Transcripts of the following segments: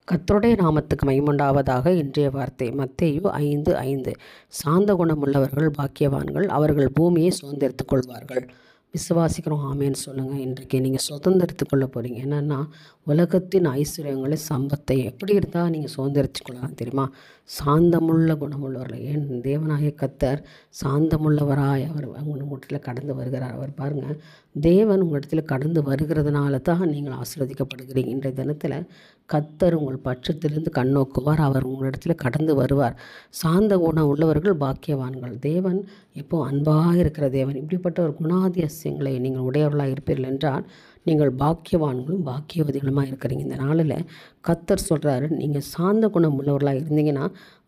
கர்த்தருடைய நாமத்துக்கு மகிமையுண்டாவதாக. இன்றைய வார்த்தை மத்தேயு 5:5. சாந்த குணமுள்ளவர்கள் பாக்கியவான்கள், அவர்கள் பூமியை சுதந்தரித்துக் கொள்வார்கள். விசுவாசிக்கிறோம், ஆமேன்னு சொல்லுங்கள். இன்றைக்கு நீங்கள் சுதந்திரத்து கொள்ள போகிறீங்க. என்னென்னா, உலகத்தின் ஐஸ்வர்யங்களை, சம்பத்தை எப்படி இருந்தால் நீங்கள் சுதந்திரித்து கொள்ளலாம் தெரியுமா? சாந்தமுள்ள குணமுள்ளவர்கள். ஏன் தேவனாகிய கர்த்தர் சாந்தமுள்ளவராய் அவர் உங்களிடத்தில் கடந்து வருகிறார். அவர் பாருங்கள், தேவன் உங்களிடத்தில் கடந்து வருகிறதுனால தான் நீங்கள் ஆசீர்வதிக்கப்படுகிறீங்க. இன்றைய தினத்தில் கர்த்தர் உங்கள் பட்சத்திலிருந்து கண்ணோக்குவார். அவர் உங்களிடத்தில் கடந்து வருவார். சாந்த குணம் உள்ளவர்கள் பாக்கியவான்கள். தேவன் எப்போ அன்பாக இருக்கிற தேவன். இப்படிப்பட்ட ஒரு குணாதிசயங்களை நீங்கள் உடையவர்களாக இருப்பீர்கள் என்றால் நீங்கள் பாக்கியவான்களும் பாக்கியவதிகளுமாக இருக்கிறீங்க. இந்த நாளில் கர்த்தர் சொல்கிறாரு, நீங்கள் சாந்த குணம் உள்ளவர்களாக இருந்தீங்கன்னா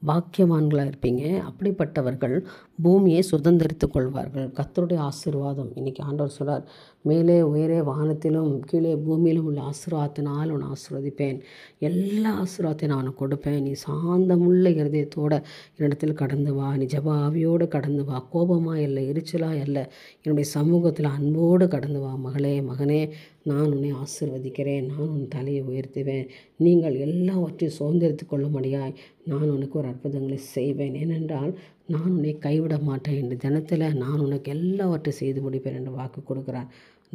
பாக்கியவான்களாக இருப்பீங்க. அப்படிப்பட்டவர்கள் பூமியை சுதந்திரித்து கொள்வார்கள். கர்த்தருடைய ஆசீர்வாதம் இன்றைக்கி ஆண்டவர் சொல்கிறார், மேலே உயரே வானத்திலும் கீழே பூமியிலும் உள்ள ஆசீர்வாதத்தினால் உன்னை ஆசீர்வதிப்பேன். எல்லா ஆசீர்வாதத்தையும் நான் உனக்கு கொடுப்பேன். நீ சாந்தமுள்ள இருதயத்தோடு என்னிடத்தில் கடந்து வா. நீ ஜெப ஆவியோடு கடந்து வா. கோபமாக இல்லை, எரிச்சலாக இல்லை, என்னுடைய சமூகத்தில் அன்போடு கடந்து வா. மகளே, மகனே, நான் உன்னை ஆசீர்வதிக்கிறேன். நான் உன் தலையை உயர்த்துவேன். நீங்கள் எல்லாவற்றையும் சுதந்திரித்து கொள்ளும்படியாய் நான் உனக்கு ஒரு அற்புதங்களை செய்வேன். ஏனென்றால் நான் உன்னை கைவிட மாட்டேன். இந்த தினத்தில் நான் உனக்கு எல்லாவற்றையும் செய்து முடிப்பேன் என்று வாக்கு கொடுக்குறார்.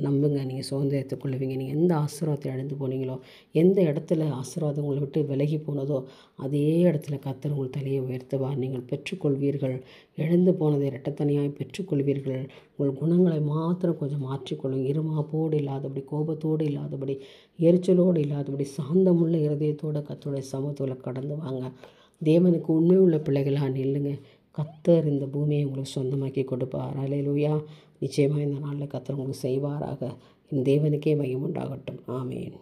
நம்புங்க, நீங்கள் சுதந்திரத்துக் கொள்வீங்க. நீங்கள் எந்த ஆசீர்வாதத்தை இழந்து போனீங்களோ, எந்த இடத்துல ஆசீர்வாதம் உங்களை விட்டு விலகி போனதோ, அதே இடத்துல கர்த்தர் உங்கள் தலையை உயர்த்துவார். நீங்கள் பெற்றுக்கொள்வீர்கள். இழந்து போனதை இரட்டத்தனையாய் பெற்றுக்கொள்வீர்கள். உங்கள் குணங்களை மாத்திரம் கொஞ்சம் மாற்றிக்கொள்ளுங்க. இருமாப்போடு இல்லாதபடி, கோபத்தோடு இல்லாதபடி, எரிச்சலோடு இல்லாதபடி, சாந்தமுள்ள இருதயத்தோடு கர்த்தருடைய சமூகத்தில் கடந்து வாங்க. தேவனுக்கு உண்மை உள்ள பிள்ளைகளாக நில்லுங்க. கர்த்தர் இந்த பூமியை உங்களுக்கு சொந்தமாக்கி கொடுப்பார். அல்லேலூயா. நிச்சயமாக இந்த நாளில் கர்த்தர் உங்களுக்கு செய்வாராக. என் தேவனுக்கே மகிமை உண்டாகட்டும். ஆமேன்.